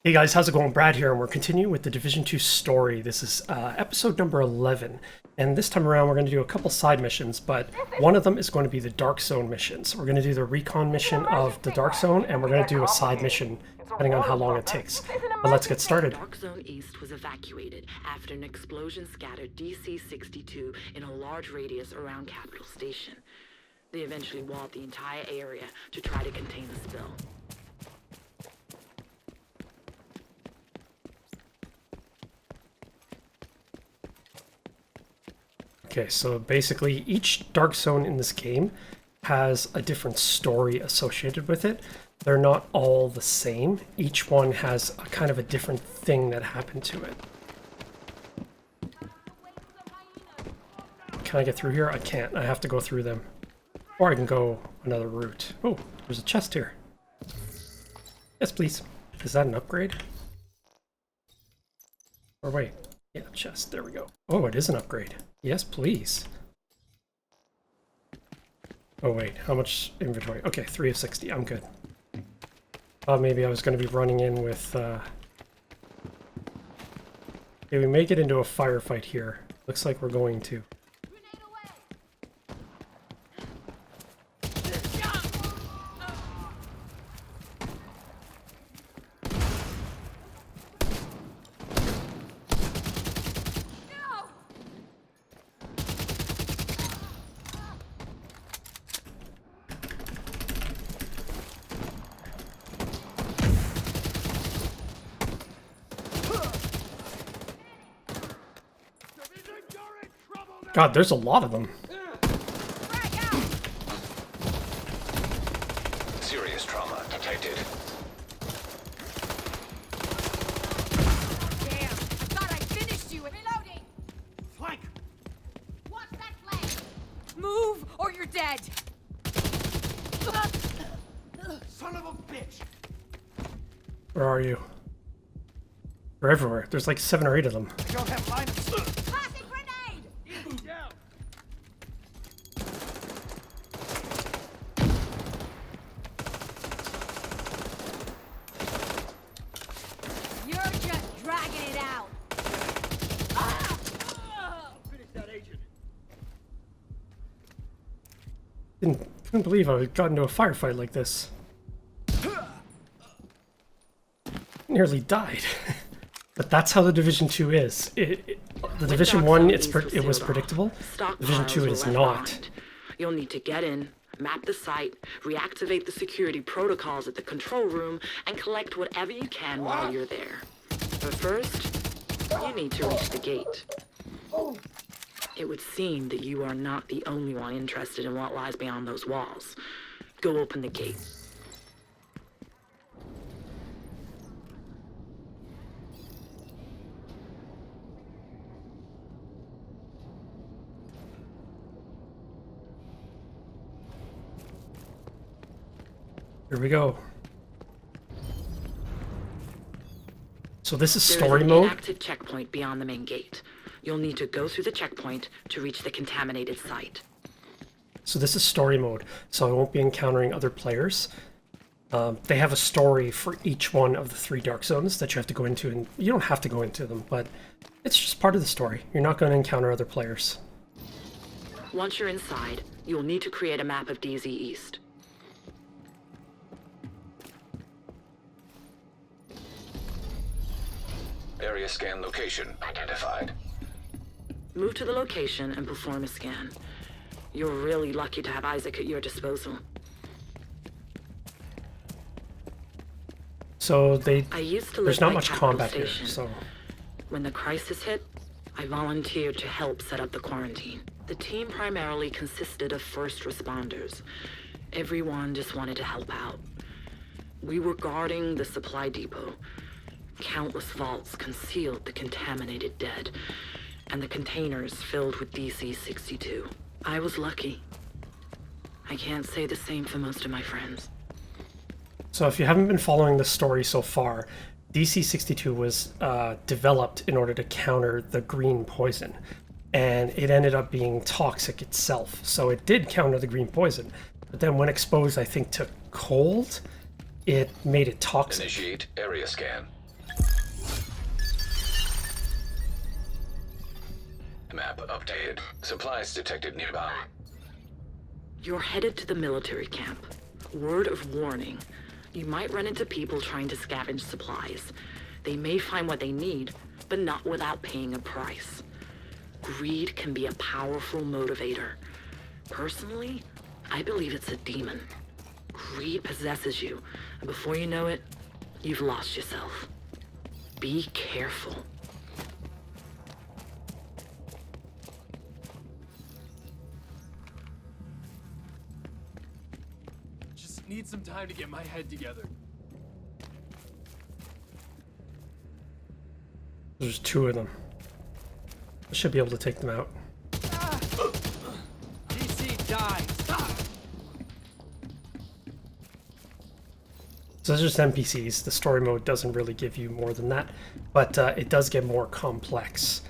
Hey guys, how's it going? Brad here, and we're continuing with the Division 2 story. This is episode number 11, and this time around we're going to do a couple side missions, but one of them is going to be the Dark Zone missions. We're going to do the recon mission of the Dark Zone, and we're going to do a side mission, depending on how long it takes. But let's get started. Dark Zone East was evacuated after an explosion scattered DC-62 in a large radius around Capital Station. They eventually walled the entire area to try to contain the spill. Okay, so basically each Dark Zone in this game has a different story associated with it. They're not all the same. Each one has a kind of a different thing that happened to it. Can I get through here? I can't. I have to go through them. Or I can go another route. Oh, there's a chest here. Yes, please. Is that an upgrade? Or wait. Yeah, chest. There we go. Oh, it is an upgrade. Yes, please. Oh, wait. How much inventory? Okay, 3 of 60. I'm good. Maybe I was going to be running in with... Okay, we may get into a firefight here. Looks like we're going to. God, there's a lot of them. Serious trauma detected. Damn! I thought I finished you. Reloading. Flank! Watch that flank. Move, or you're dead. Son of a bitch! Where are you? They're everywhere. There's like 7 or 8 of them. I don't have line of sight. Tossing grenade. Down. You're just dragging it out. Finish that agent. Couldn't believe I got into a firefight like this. Nearly died. But that's how the Division 2 is. The Division 1, it was predictable. Division 2, it is not. You'll need to get in, map the site, reactivate the security protocols at the control room, and collect whatever you can while you're there. But first, you need to reach the gate. It would seem that you are not the only one interested in what lies beyond those walls. Go open the gate. Here we go. So this is There story is an mode. inactive checkpoint beyond the main gate. You'll need to go through the checkpoint to reach the contaminated site. So this is story mode. So I won't be encountering other players. They have a story for each one of the 3 Dark Zones that you have to go into, and you don't have to go into them, but it's just part of the story. You're not going to encounter other players. Once you're inside, you'll need to create a map of DZ East. Area scan location identified. Move to the location and perform a scan. You're really lucky to have Isaac at your disposal. So I used to there's live not by much Capital combat here, Station. so... When the crisis hit, I volunteered to help set up the quarantine. The team primarily consisted of first responders. Everyone just wanted to help out. We were guarding the supply depot. Countless vaults concealed the contaminated dead, and the containers filled with DC-62. I was lucky. I can't say the same for most of my friends. So if you haven't been following the story so far, DC-62 was developed in order to counter the green poison, and it ended up being toxic itself. So it did counter the green poison, but then when exposed, I think, to cold, it made it toxic. Initiate area scan. Map updated. Supplies detected nearby. You're headed to the military camp. Word of warning. You might run into people trying to scavenge supplies. They may find what they need, but not without paying a price. Greed can be a powerful motivator. Personally, I believe it's a demon. Greed possesses you, and before you know it, you've lost yourself. Be careful. Just need some time to get my head together. There's 2 of them. I should be able to take them out. DC dies. So those are just NPCs. The story mode doesn't really give you more than that, but it does get more complex.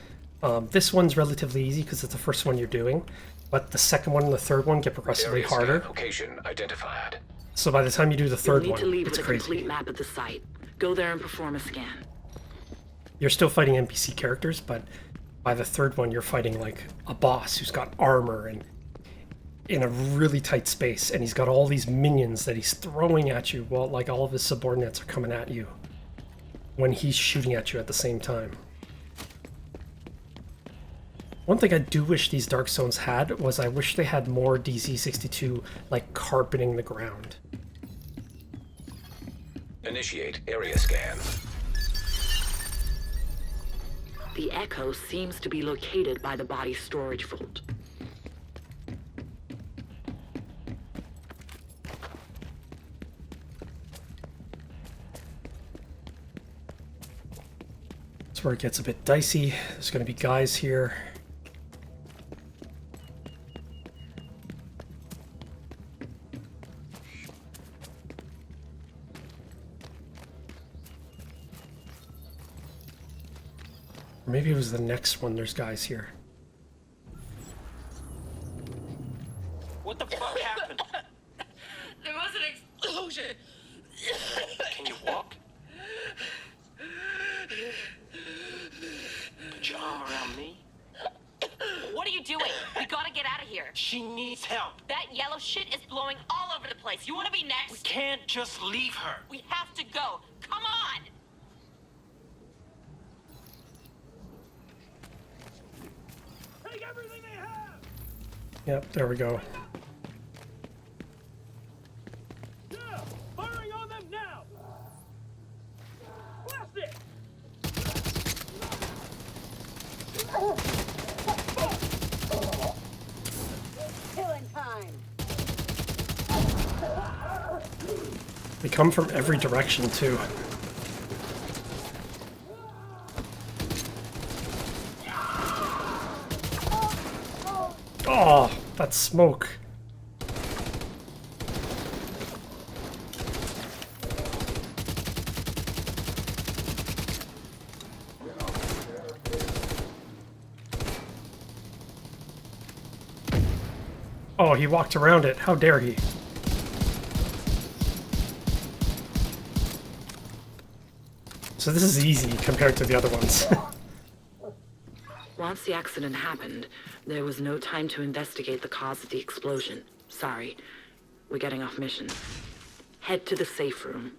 This one's relatively easy because it's the first one you're doing, but the second one and the third one get progressively Area scan harder. location identified. So by the time you do the third You'll need one, to leave it's with a crazy. complete map of the site. Go there and perform a scan. You're still fighting NPC characters, but by the third one, you're fighting like a boss who's got armor and in a really tight space, and he's got all these minions that he's throwing at you while like all of his subordinates are coming at you when he's shooting at you at the same time. One thing I do wish these Dark Zones had was I wish they had more DZ62 like carpeting the ground. Initiate area scan. The Echo seems to be located by the body storage vault. That's where it gets a bit dicey. There's going to be guys here. Or maybe it was the next one. There's guys here. What the fuck happened? There was an explosion. Can you walk? Put your arm around me. What are you doing? We gotta get out of here. She needs help. That yellow shit is blowing all over the place. You wanna be We next? can't just leave her. We have to go. Come on! Take everything they have! Yep, there we go. Yeah! Firing on them now! Blast it! Killing time. They come from every direction, too. Oh, that smoke. Oh, he walked around it. How dare he? So this is easy compared to the other ones. Once the accident happened, there was no time to investigate the cause of the explosion. Sorry, we're getting off mission. Head to the safe room.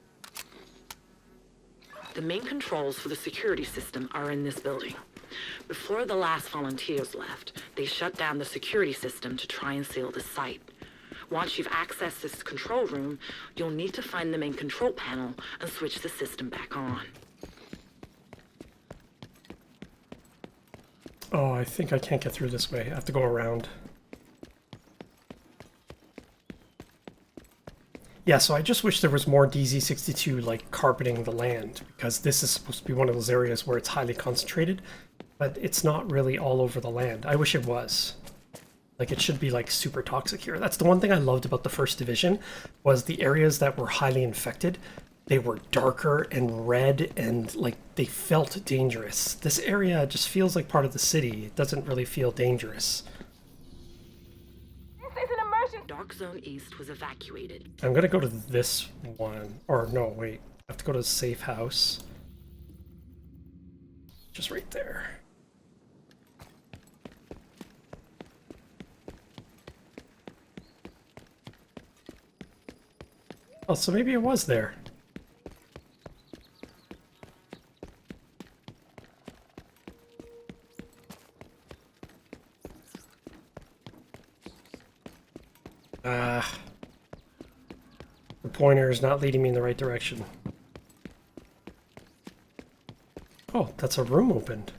The main controls for the security system are in this building. Before the last volunteers left, they shut down the security system to try and seal the site. Once you've accessed this control room, you'll need to find the main control panel and switch the system back on. Oh, I think I can't get through this way. I have to go around. Yeah, so I just wish there was more DZ62 like carpeting the land, because this is supposed to be one of those areas where it's highly concentrated, but it's not really all over the land. I wish it was. Like, it should be like super toxic here. That's the one thing I loved about the first division, was the areas that were highly infected, they were darker and red and like they felt dangerous. This area just feels like part of the city. It doesn't really feel dangerous. This is an emergency. Dark Zone East was evacuated. I'm gonna go to this one. Or no, wait. I have to go to the safe house. Just right there. Oh, so maybe it was there. The pointer is not leading me in the right direction. Oh, that's a room opened.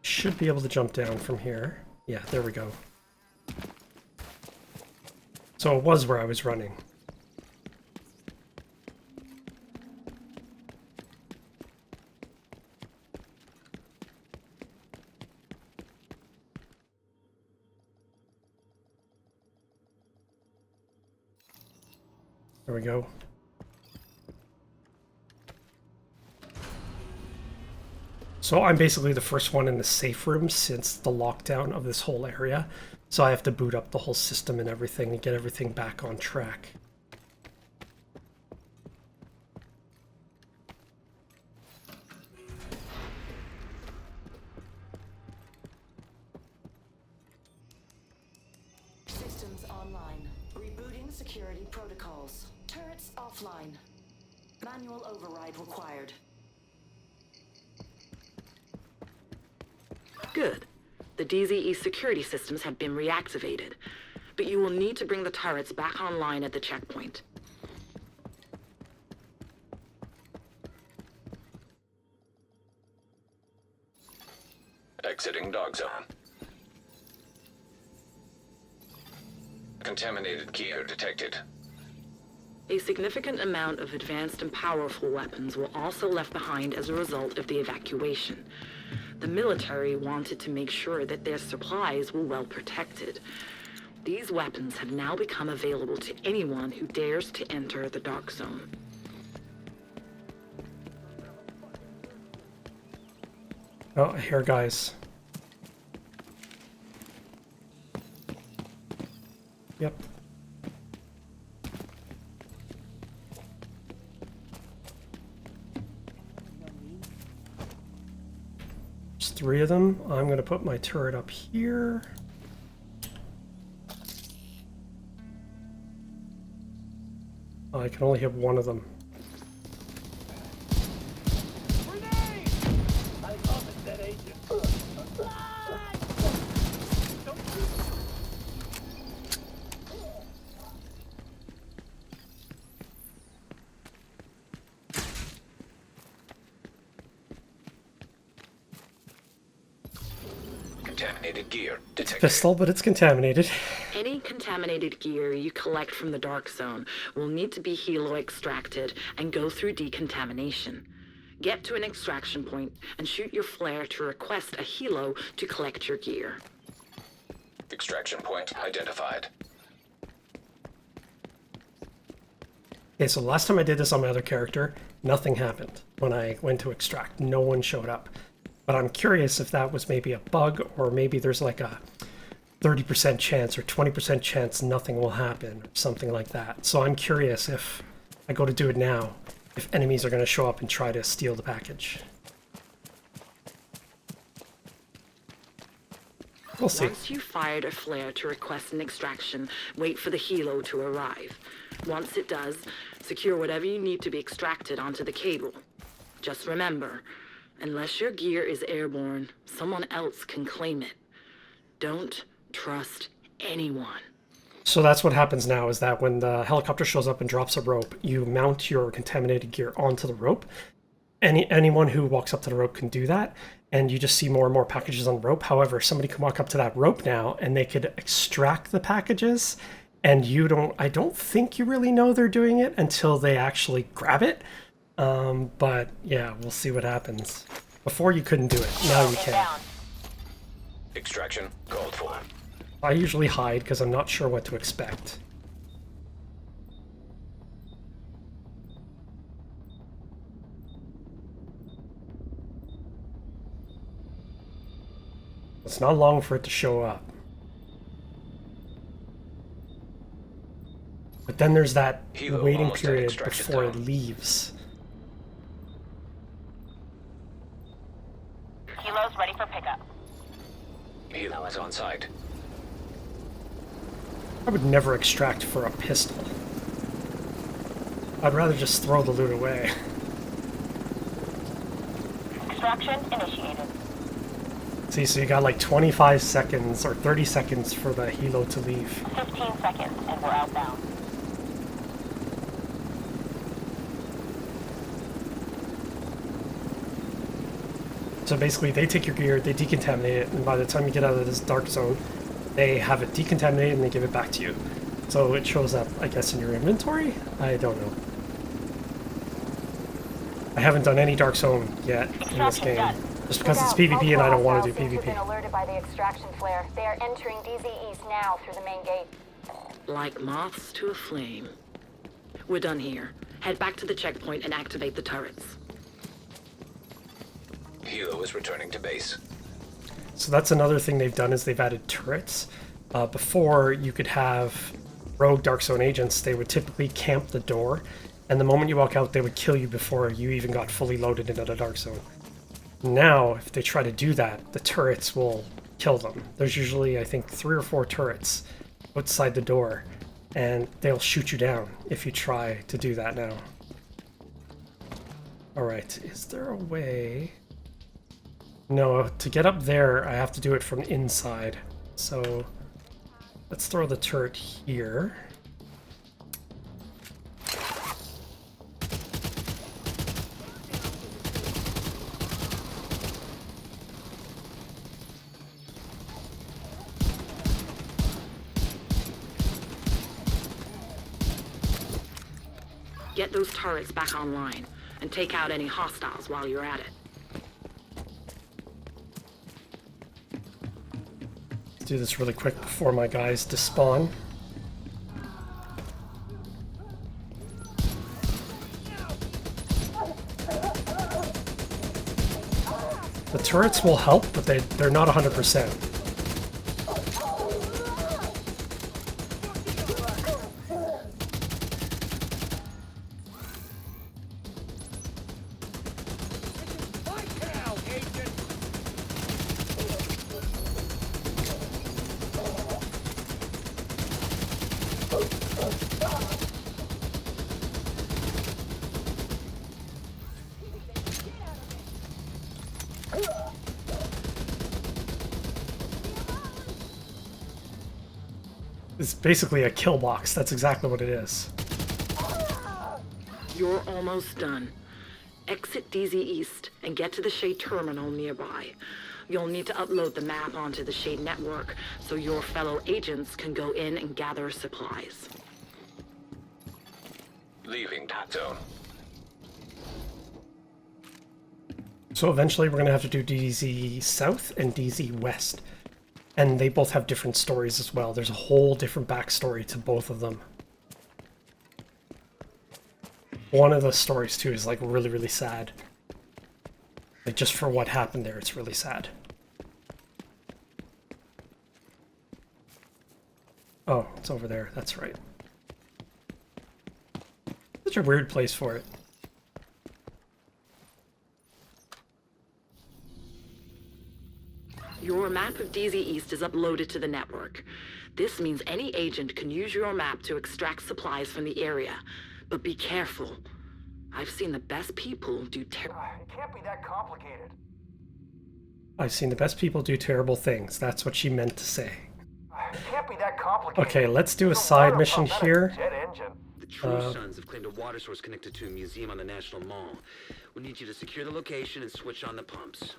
Should be able to jump down from here. Yeah, there we go. So it was where I was running. There we go. So I'm basically the first one in the safe room since the lockdown of this whole area. So I have to boot up the whole system and everything and get everything back on track. Systems online. Rebooting security protocols. Turrets offline. Manual override required. Good. The DZE security systems have been reactivated, but you will need to bring the turrets back online at the checkpoint. Exiting dog zone. Contaminated gear detected. A significant amount of advanced and powerful weapons were also left behind as a result of the evacuation. The military wanted to make sure that their supplies were well protected. These weapons have now become available to anyone who dares to enter the Dark Zone. Oh, here, guys. Yep. There's 3 of them. I'm going to put my turret up here. Oh, I can only hit one of them. Grenade! I love it, that agent. Don't shoot. Contaminated gear detected. Pistol, but it's contaminated. Any contaminated gear you collect from the Dark Zone will need to be helo extracted and go through decontamination. Get to an extraction point and shoot your flare to request a helo to collect your gear. Extraction point identified. Okay, so the last time I did this on my other character, nothing happened. When I went to extract, no one showed up. But I'm curious if that was maybe a bug, or maybe there's like a 30% chance or 20% chance nothing will happen, or something like that. So I'm curious if I go to do it now, if enemies are going to show up and try to steal the package. We'll see. Once you've fired a flare to request an extraction, wait for the helo to arrive. Once it does, secure whatever you need to be extracted onto the cable. Just remember, unless your gear is airborne, someone else can claim it. Don't trust anyone. So that's what happens now, is that when the helicopter shows up and drops a rope, you mount your contaminated gear onto the rope. Anyone who walks up to the rope can do that, and you just see more and more packages on the rope. However, somebody can walk up to that rope now, and they could extract the packages, and I don't think you really know they're doing it until they actually grab it. But yeah, we'll see what happens. Before you couldn't do it, now you can. Extraction called for. I usually hide because I'm not sure what to expect. It's not long for it to show up. But then there's that Hilo waiting almost at period extraction before it zone. leaves. Kilo's ready for pickup. Hilo is on site. I would never extract for a pistol. I'd rather just throw the loot away. Extraction initiated. See, so you got like 25 seconds or 30 seconds for the helo to leave. 15 seconds and we're outbound. So basically, they take your gear, they decontaminate it, and by the time you get out of this dark zone, they have it decontaminated and they give it back to you. So it shows up, I guess, in your inventory? I don't know. I haven't done any dark zone yet in this game, just because it's PvP and I don't want to do Been PvP. alerted by the extraction flare. They are entering DZ East now through the main gate. Like moths to a flame. We're done here. Head back to the checkpoint and activate the turrets. Hilo is returning to base. So that's another thing they've done is they've added turrets. Before, you could have rogue dark zone agents. They would typically camp the door, and the moment you walk out, they would kill you before you even got fully loaded into the dark zone. Now, if they try to do that, the turrets will kill them. There's usually, I think, 3 or 4 turrets outside the door, and they'll shoot you down if you try to do that now. Alright, is there a way... No, to get up there, I have to do it from inside. So, let's throw the turret here. Get those turrets back online, and take out any hostiles while you're at it. Do this really quick before my guys despawn. The turrets will help, but they're not 100%. It's basically a kill box. That's exactly what it is. You're almost done. Exit DZ East and get to the Shade terminal nearby. You'll need to upload the map onto the Shade network so your fellow agents can go in and gather supplies. Leaving that zone. So eventually we're going to have to do DZ South and DZ West. And they both have different stories as well. There's a whole different backstory to both of them. One of the stories, too, is like really, really sad. Like, just for what happened there, it's really sad. Oh, it's over there. That's right. Such a weird place for it. Your map of DZ East is uploaded to the network. This means any agent can use your map to extract supplies from the area. But be careful. I've seen the best people do It can't be that complicated. I've seen the best people do terrible things. That's what she meant to say. It can't be that complicated. Okay, let's do a It's side water mission pump, not a here. jet engine. The True Sons have claimed a water source connected to a museum on the National Mall. We need you to secure the location and switch on the pumps.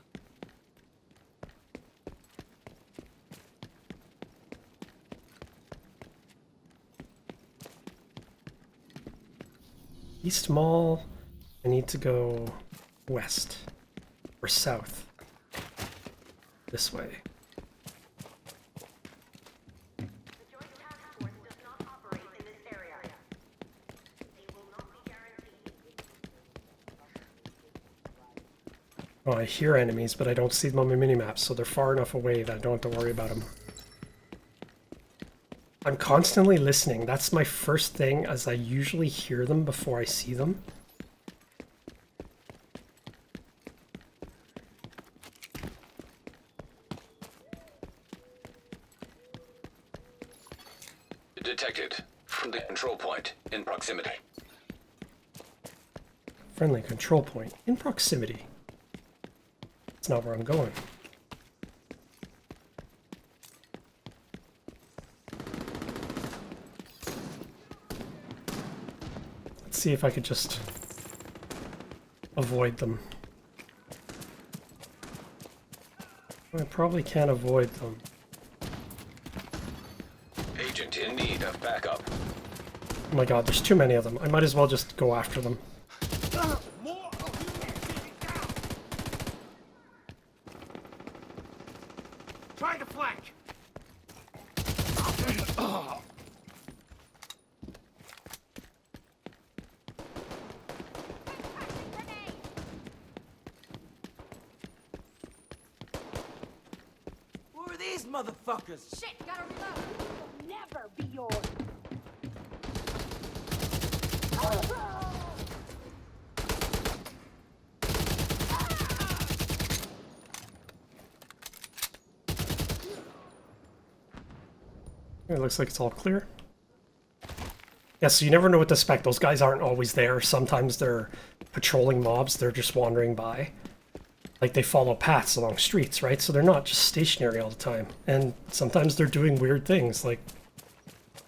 East Mall. I need to go west or south. This way. Oh, I hear enemies, but I don't see them on my minimap, so they're far enough away that I don't have to worry about them. I'm constantly listening. That's my first thing, as I usually hear them before I see them. Detected. From the control point in proximity. Friendly control point in proximity. That's not where I'm going. Let's see if I could just avoid them. I probably can't avoid them. Agent in need of backup. Oh my god, there's too many of them. I might as well just go after them. More of you get down. Try to flank. Who are these motherfuckers? Shit, gotta reload. Will never be yours. It looks like it's all clear. Yeah, so you never know what to expect. Those guys aren't always there. Sometimes they're patrolling mobs. They're just wandering by. Like, they follow paths along streets, right? So they're not just stationary all the time. And sometimes they're doing weird things. Like,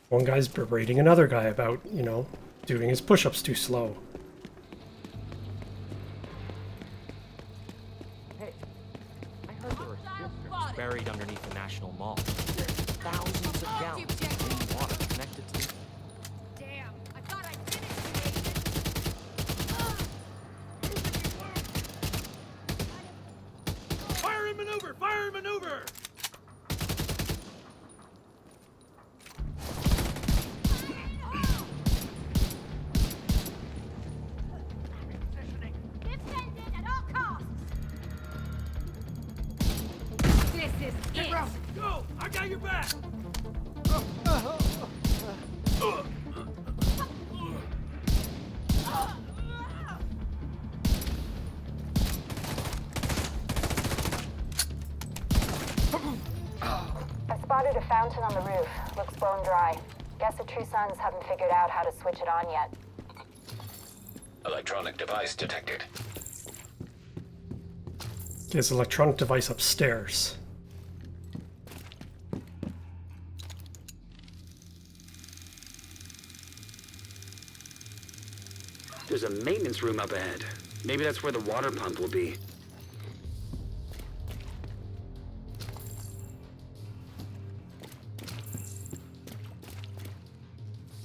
one guy's berating another guy about, you know, doing his push-ups too slow. Hey, I heard there were cisterns buried underneath the National Mall. Thousands of gallons of clean water connected to them. Damn, I thought I finished it. Fire and maneuver! Fire and maneuver! Defend it at all costs. This is it. Go! I got your back! I spotted a fountain on the roof. Looks bone dry. Guess the True Sons haven't figured out how to switch it on yet. Electronic device detected. There's an electronic device upstairs. There's a maintenance room up ahead. Maybe that's where the water pump will be.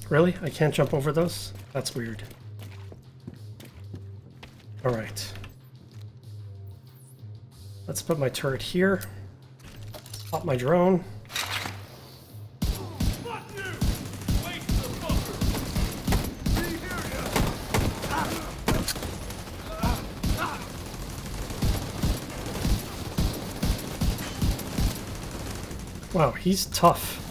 Really? I can't jump over those? That's weird. Alright. Let's put my turret here. Pop my drone. Fuck you! Waste the fucker! We hear ya! Wow, he's tough.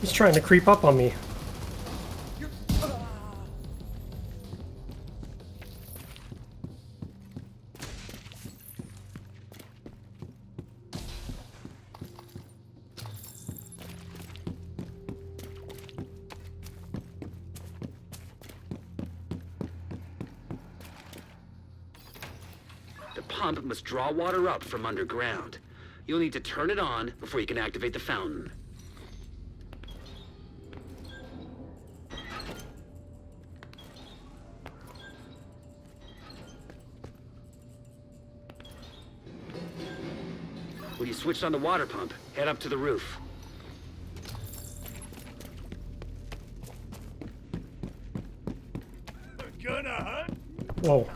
He's trying to creep up on me. The pump must draw water up from underground. You'll need to turn it on before you can activate the fountain. When you switched on the water pump, head up to the roof. Whoa.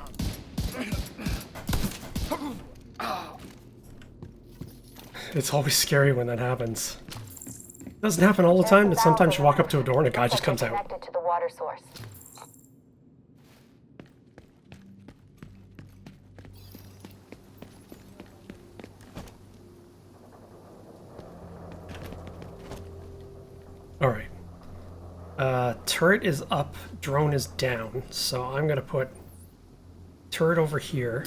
It's always scary when that happens. It doesn't happen all the time, but sometimes you walk up to a door and a guy just comes out. Connected to the water source. Alright. Turret is up, drone is down, so I'm gonna put turret over here.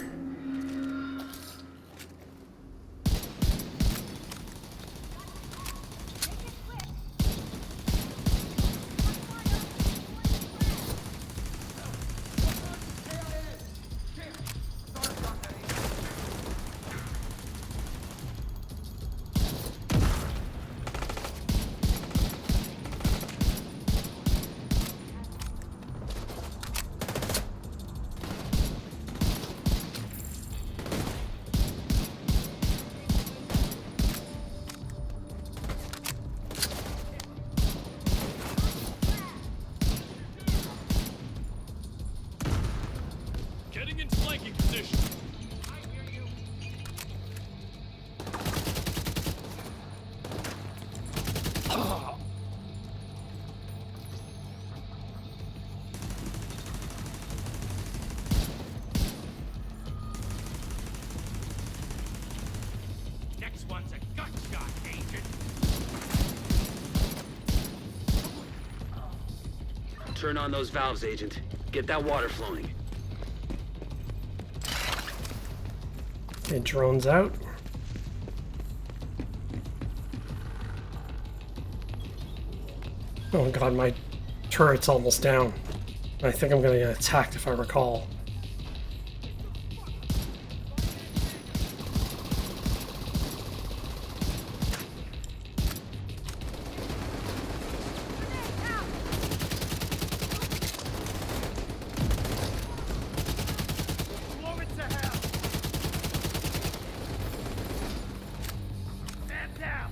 Getting in flanking position. Next one's a gut shot, agent. Turn on those valves, Agent. Get that water flowing. Okay, drone's out. Oh god, my turret's almost down. I think I'm gonna get attacked if I recall. Blow it to hell. Stand down.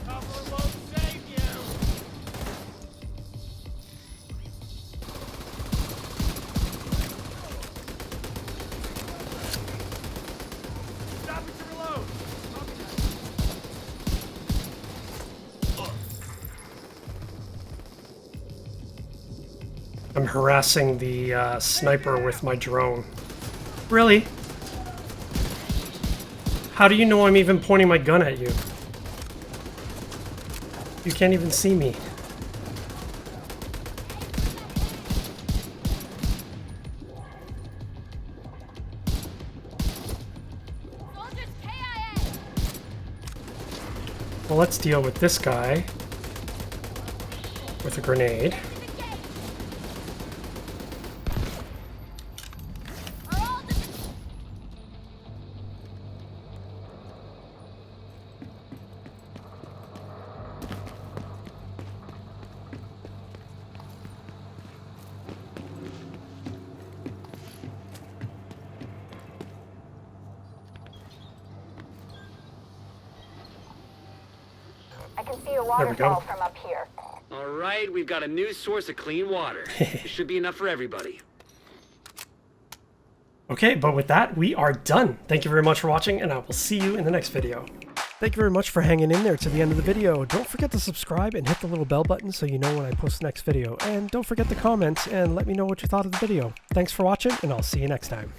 Cover won't save you. Stop it to reload. I'm harassing the sniper with my drone. Really? How do you know I'm even pointing my gun at you? You can't even see me. Soldiers KIA! Well, let's deal with this guy with a grenade. Are all the... I can see a we waterfall go. from up here. All right, we've got a new source of clean water. It should be enough for everybody. Okay, but with that, we are done. Thank you very much for watching, and I will see you in the next video. Thank you very much for hanging in there to the end of the video. Don't forget to subscribe and hit the little bell button so you know when I post the next video. And don't forget to comment and let me know what you thought of the video. Thanks for watching, and I'll see you next time.